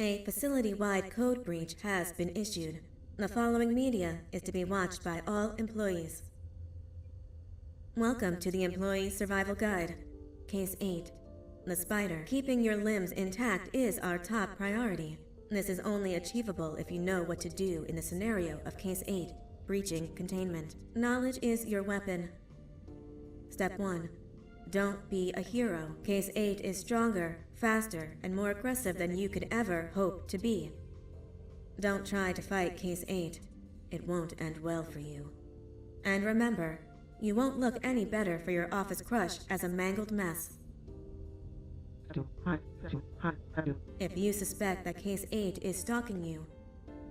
A facility-wide code breach has been issued. The following media is to be watched by all employees. Welcome to the Employee Survival Guide. Case 8. The spider. Keeping your limbs intact is our top priority. This is only achievable if you know what to do in the scenario of Case 8, breaching containment. Knowledge is your weapon. Step 1. Don't be a hero. Case 8 is stronger, faster, and more aggressive than you could ever hope to be. Don't try to fight Case 8. It won't end well for you. And remember, you won't look any better for your office crush as a mangled mess. If you suspect that Case 8 is stalking you,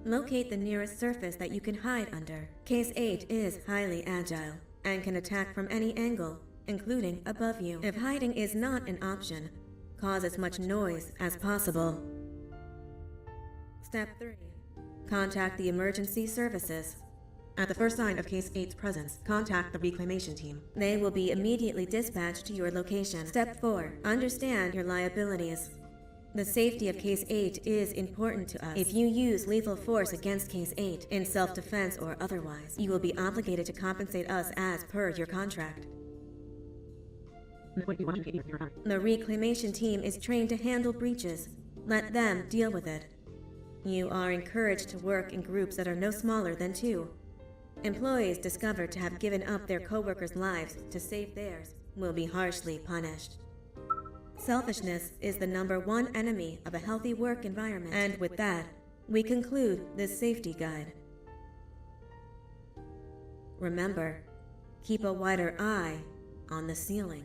locate the nearest surface that you can hide under. Case 8 is highly agile and can attack from any angle, including above you. If hiding is not an option, cause as much noise as possible. Step 3. Contact the emergency services. At the first sign of Case 8's presence, contact the reclamation team. They will be immediately dispatched to your location. Step 4. Understand your liabilities. The safety of Case 8 is important to us. If you use lethal force against Case 8, in self-defense or otherwise, you will be obligated to compensate us as per your contract. The reclamation team is trained to handle breaches. Let them deal with it. You are encouraged to work in groups that are no smaller than 2. Employees discovered to have given up their co-workers' lives to save theirs will be harshly punished. Selfishness is the #1 enemy of a healthy work environment. And with that, we conclude this safety guide. Remember, keep a wider eye on the ceiling.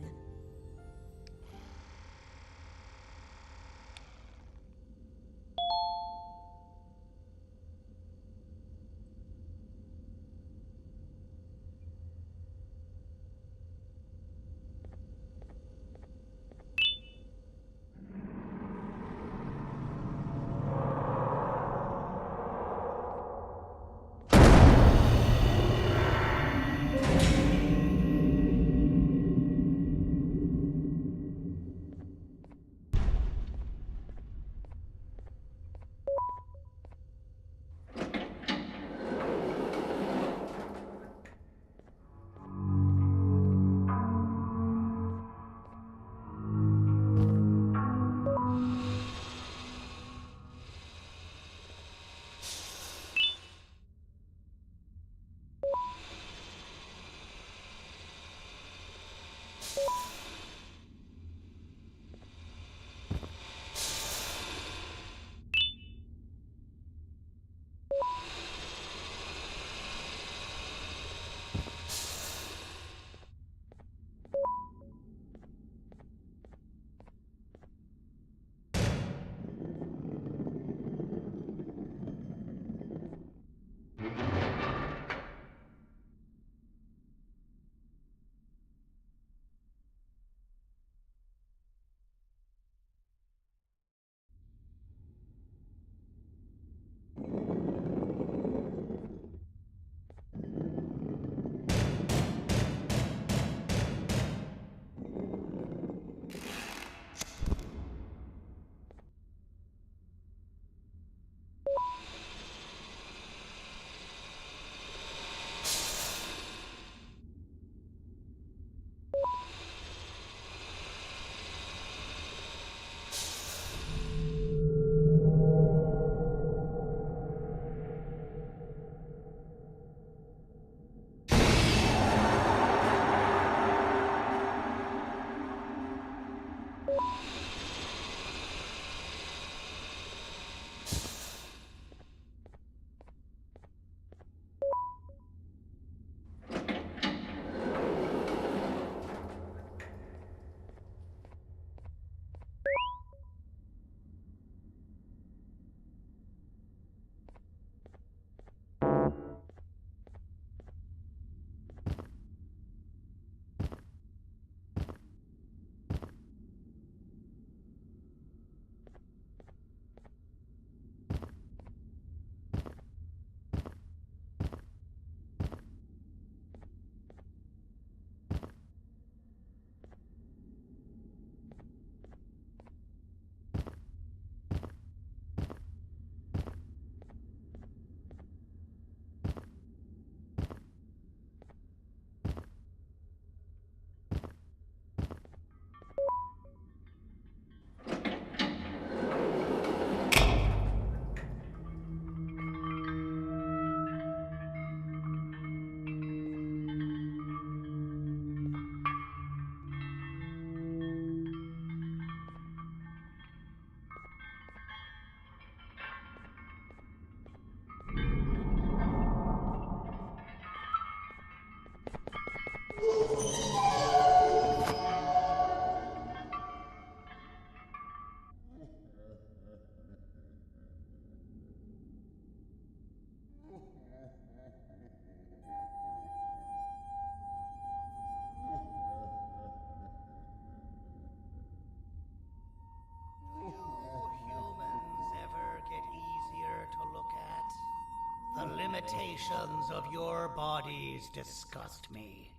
limitations of your bodies disgust me.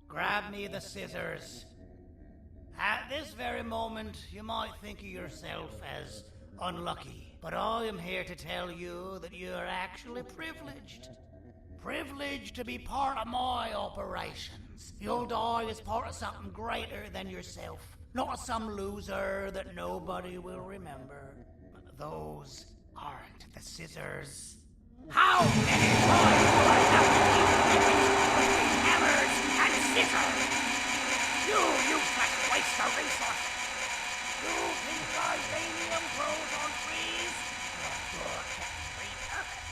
Grab me the scissors. At this very moment, you might think of yourself as unlucky, but I am here to tell you that you are actually privileged. Privileged to be part of my operations. You'll die as part of something greater than yourself, not some loser that nobody will remember. But those aren't the scissors. How many times do I have to keep between hammers and scissors? You useless waste of resources! You think vibranium grows on trees? You're chemistry perfect.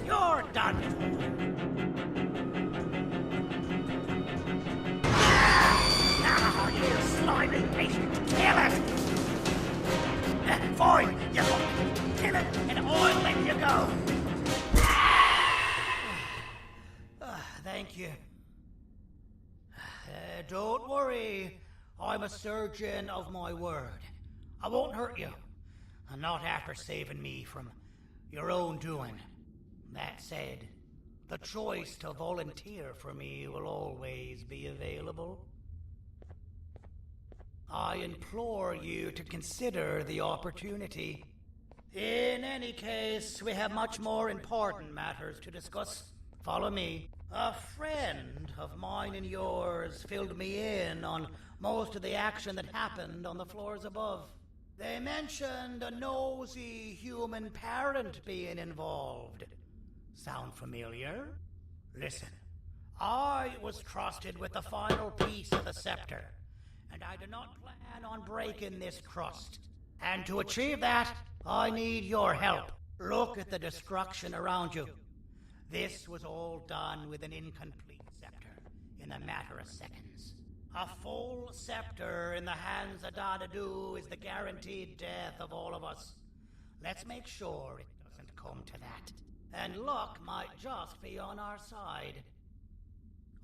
You're done for. Now, you slimy patient, kill it! Fine, you kill it, and I'll let you go. Thank you. Don't worry, I'm a surgeon of my word. I won't hurt you, and not after saving me from your own doing. That said, the choice to volunteer for me will always be available. I implore you to consider the opportunity. In any case, we have much more important matters to discuss. Follow me. A friend of mine and yours filled me in on most of the action that happened on the floors above. They mentioned a nosy human parent being involved. Sound familiar? Listen, I was trusted with the final piece of the scepter, and I do not plan on breaking this trust. And to achieve that, I need your help. Look at the destruction around you. This was all done with an incomplete scepter in a matter of seconds. A full scepter in the hands of Dadadu is the guaranteed death of all of us. Let's make sure it doesn't come to that. And luck might just be on our side.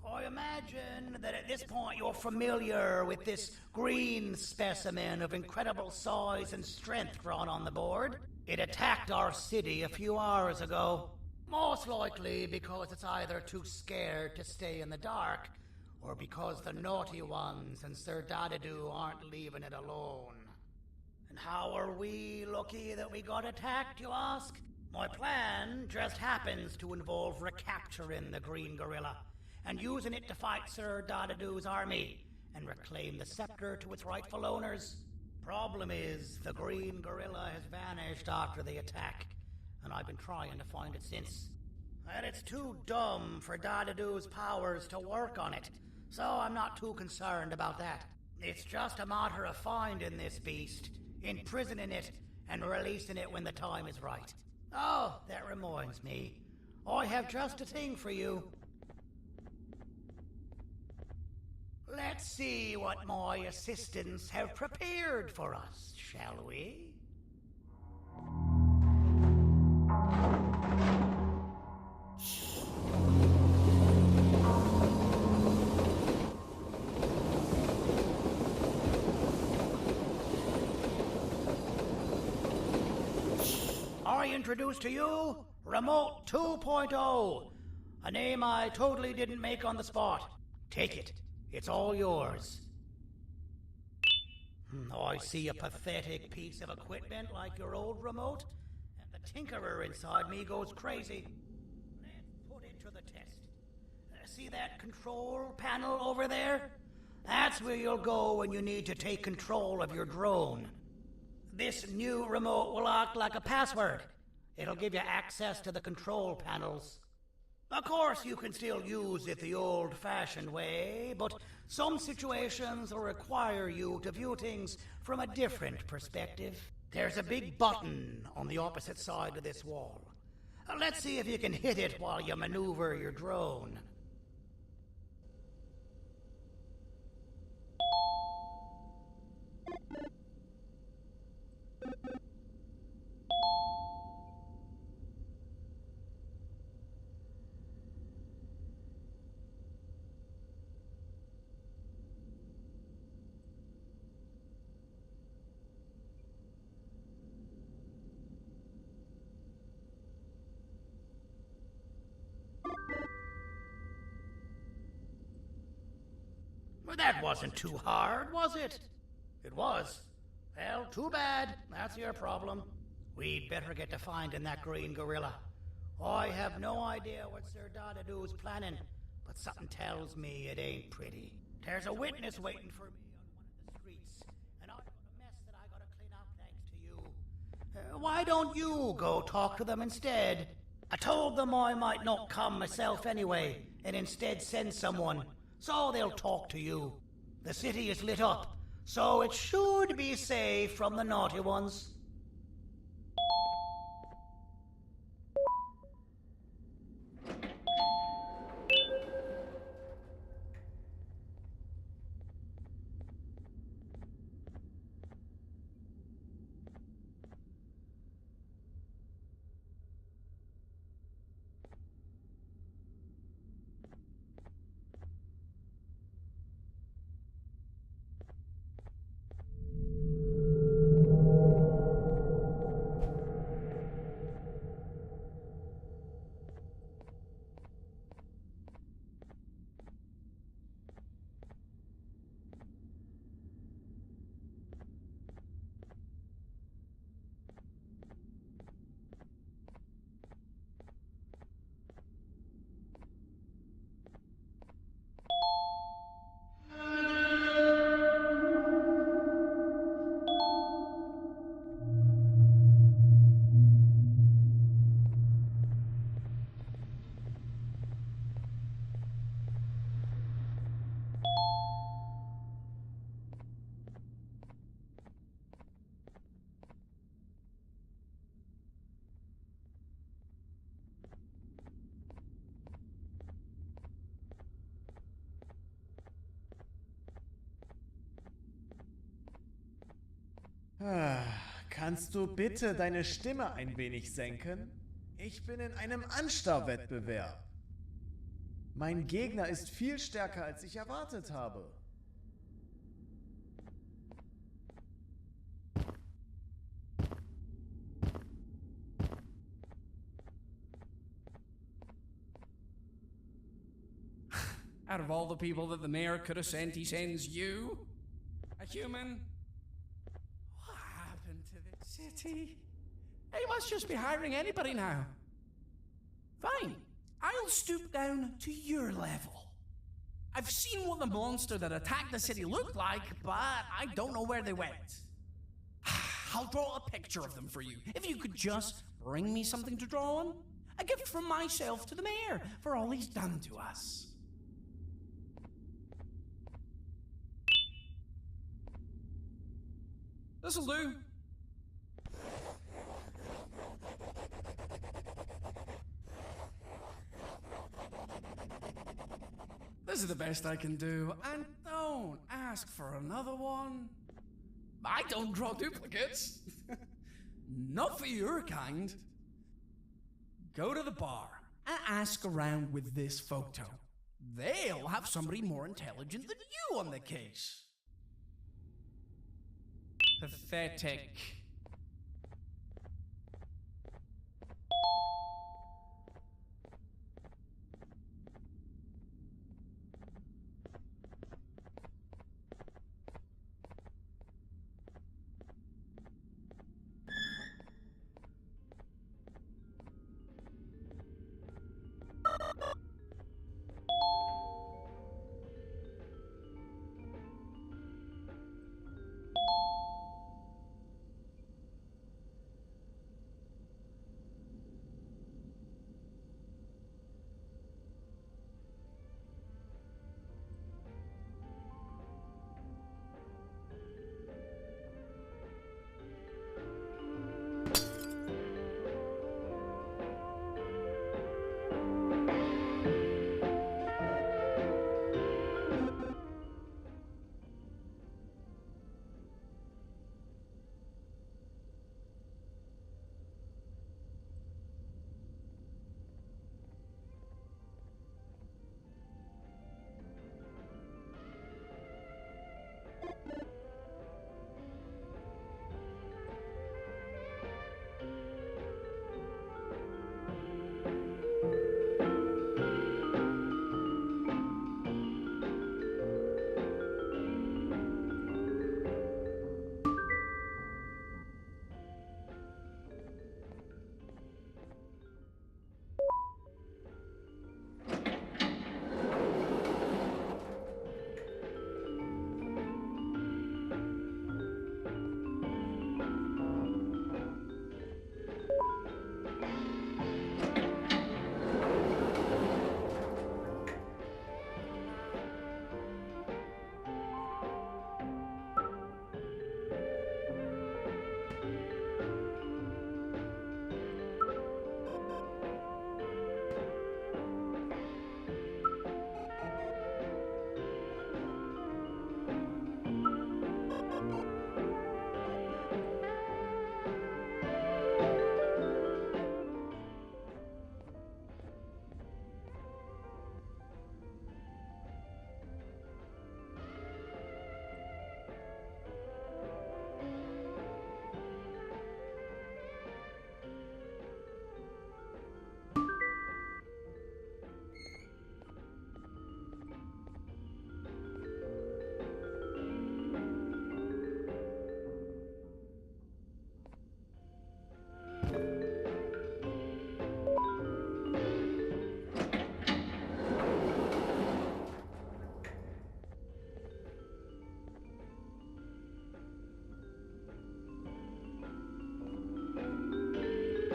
I imagine that at this point you're familiar with this green specimen of incredible size and strength drawn on the board. It attacked our city a few hours ago. Most likely because it's either too scared to stay in the dark, or because the naughty ones and Sir Dadadu aren't leaving it alone. And how are we lucky that we got attacked, you ask? My plan just happens to involve recapturing the green gorilla and using it to fight Sir Dadadu's army and reclaim the scepter to its rightful owners. Problem is, the green gorilla has vanished after the attack, and I've been trying to find it since. And it's too dumb for Dadadu's powers to work on it, so I'm not too concerned about that. It's just a matter of finding this beast, imprisoning it, and releasing it when the time is right. Oh, that reminds me. I have just a thing for you. Let's see what my assistants have prepared for us, shall we? I introduce to you Remote 2.0, a name I totally didn't make on the spot. Take it. It's all yours. I see a pathetic piece of equipment like your old remote, and the tinkerer inside me goes crazy. Let's put it to the test. See that control panel over there? That's where you'll go when you need to take control of your drone. This new remote will act like a password. It'll give you access to the control panels. Of course, you can still use it the old-fashioned way, but some situations will require you to view things from a different perspective. There's a big button on the opposite side of this wall. Let's see if you can hit it while you maneuver your drone. Well, that wasn't too hard, was it? It was. Well, too bad. That's your problem. We'd better get to finding that green gorilla. I have no idea what Sir Dadadoo's planning, but something tells me it ain't pretty. There's a witness waiting for me on one of the streets, and I've got a mess that I gotta clean up thanks to you. Why don't you go talk to them instead? I told them I might not come myself anyway, and instead send someone, so they'll talk to you. The city is lit up, so it should be safe from the naughty ones. Kannst du bitte deine Stimme ein wenig senken? Ich bin in einem Anstarrwettbewerb. Mein Gegner ist viel stärker, als ich erwartet habe. Out of all the people that the mayor could have sent, he sends you? A human? What happened to the city? He must just be hiring anybody now. Fine, I'll stoop down to your level. I've seen what the monster that attacked the city looked like, but I don't know where they went. I'll draw a picture of them for you. If you could just bring me something to draw on. A gift from myself to the mayor for all he's done to us. This'll do. This is the best I can do, and oh, ask for another one? I don't draw duplicates. Not for your kind. Go to the bar and ask around with this photo. They'll have somebody more intelligent than you on the case. Pathetic.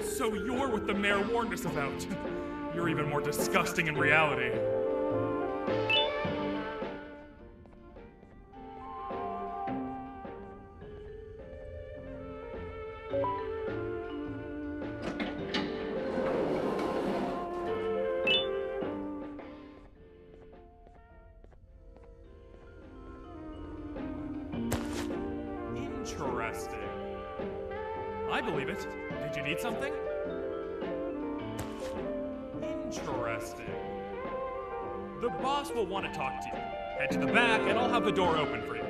So you're what the mayor warned us about. You're even more disgusting in reality. Interesting. I believe it. Did you need something? Interesting. The boss will want to talk to you. Head to the back and I'll have the door open for you.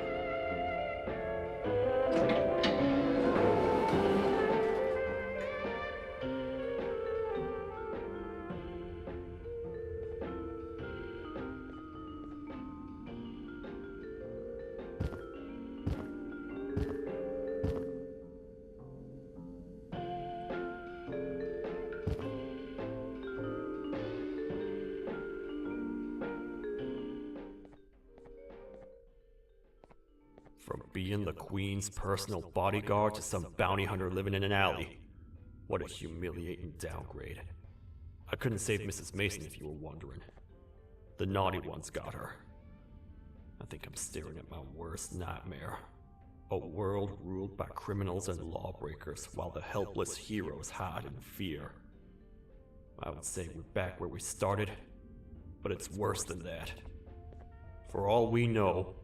From being the Queen's personal bodyguard to some bounty hunter living in an alley. What a humiliating downgrade. I couldn't save Mrs. Mason if you were wondering. The naughty ones got her. I think I'm staring at my worst nightmare. A world ruled by criminals and lawbreakers while the helpless heroes hide in fear. I would say we're back where we started, but it's worse than that. For all we know,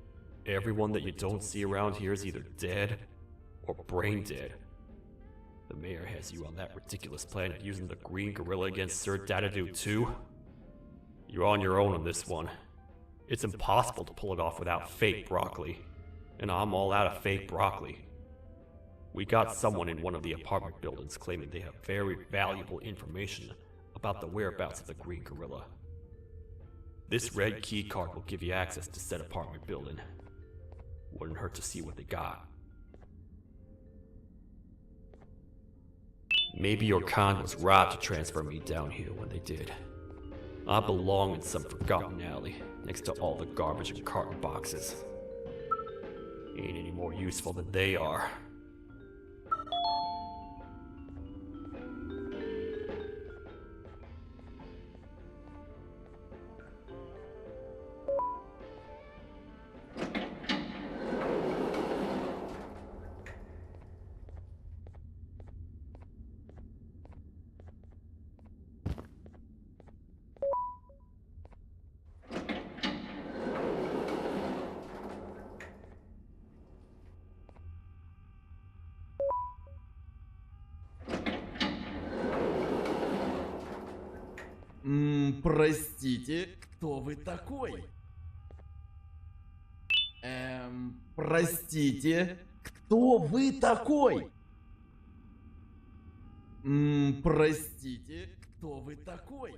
Everyone that you don't see around here is either dead or brain dead. The mayor has you on that ridiculous plan of using the green gorilla against Sir Dadadoo too. You're on your own on this one. It's impossible to pull it off without fake broccoli, and I'm all out of fake broccoli. We got someone in one of the apartment buildings claiming they have very valuable information about the whereabouts of the green gorilla. This red key card will give you access to said apartment building. Wouldn't hurt to see what they got. Maybe your con was right to transfer me down here when they did. I belong in some forgotten alley, next to all the garbage and carton boxes. Ain't any more useful than they are. Простите, кто вы такой? Простите, кто вы такой? Простите, кто вы такой?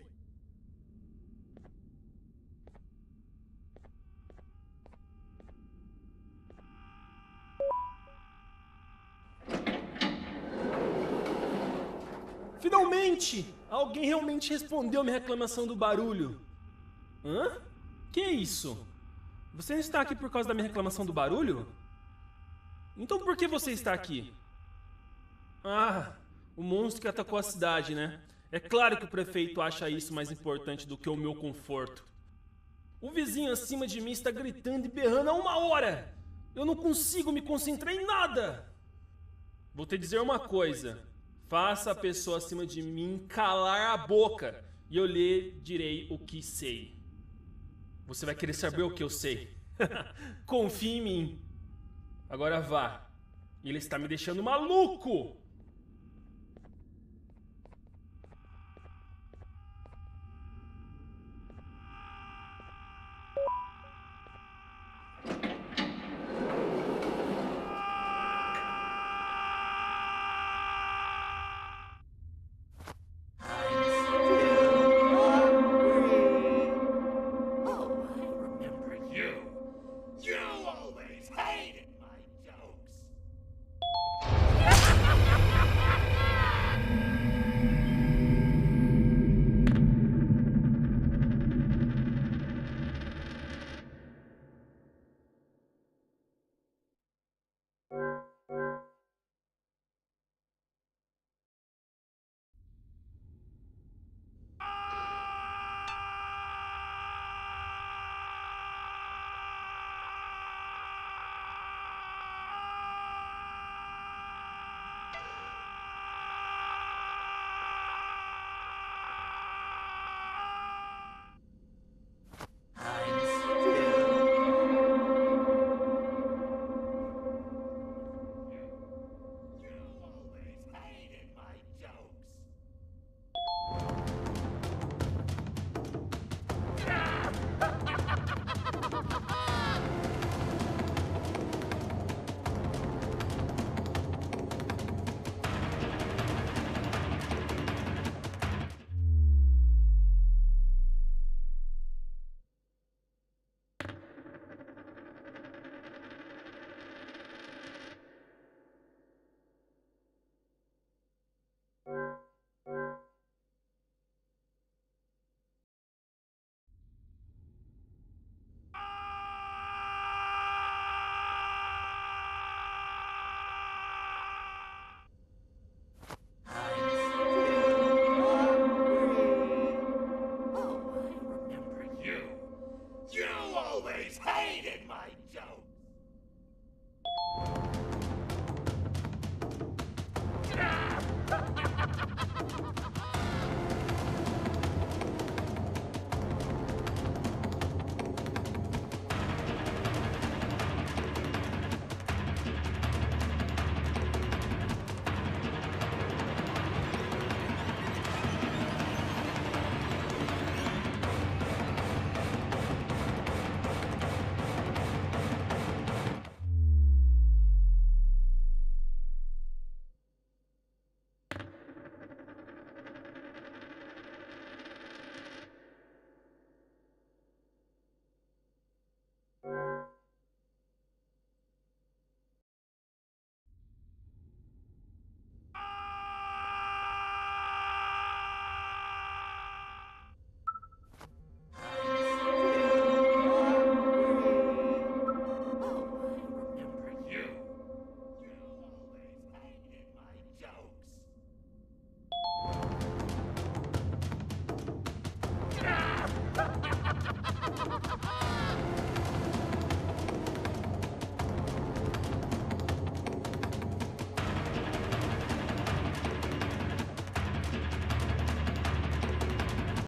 Finalmente! Alguém realmente respondeu minha reclamação do barulho. Hã? Que é isso? Você não está aqui por causa da minha reclamação do barulho? Então por que você está aqui? Ah, o monstro que atacou a cidade, né? É claro que o prefeito acha isso mais importante do que o meu conforto. O vizinho acima de mim está gritando e berrando há 1 hora! Eu não consigo me concentrar em nada! Vou te dizer uma coisa. Faça a pessoa acima de mim calar a boca e eu lhe direi o que sei. Você vai querer saber o que eu sei. Confie em mim. Agora vá. Ele está me deixando maluco!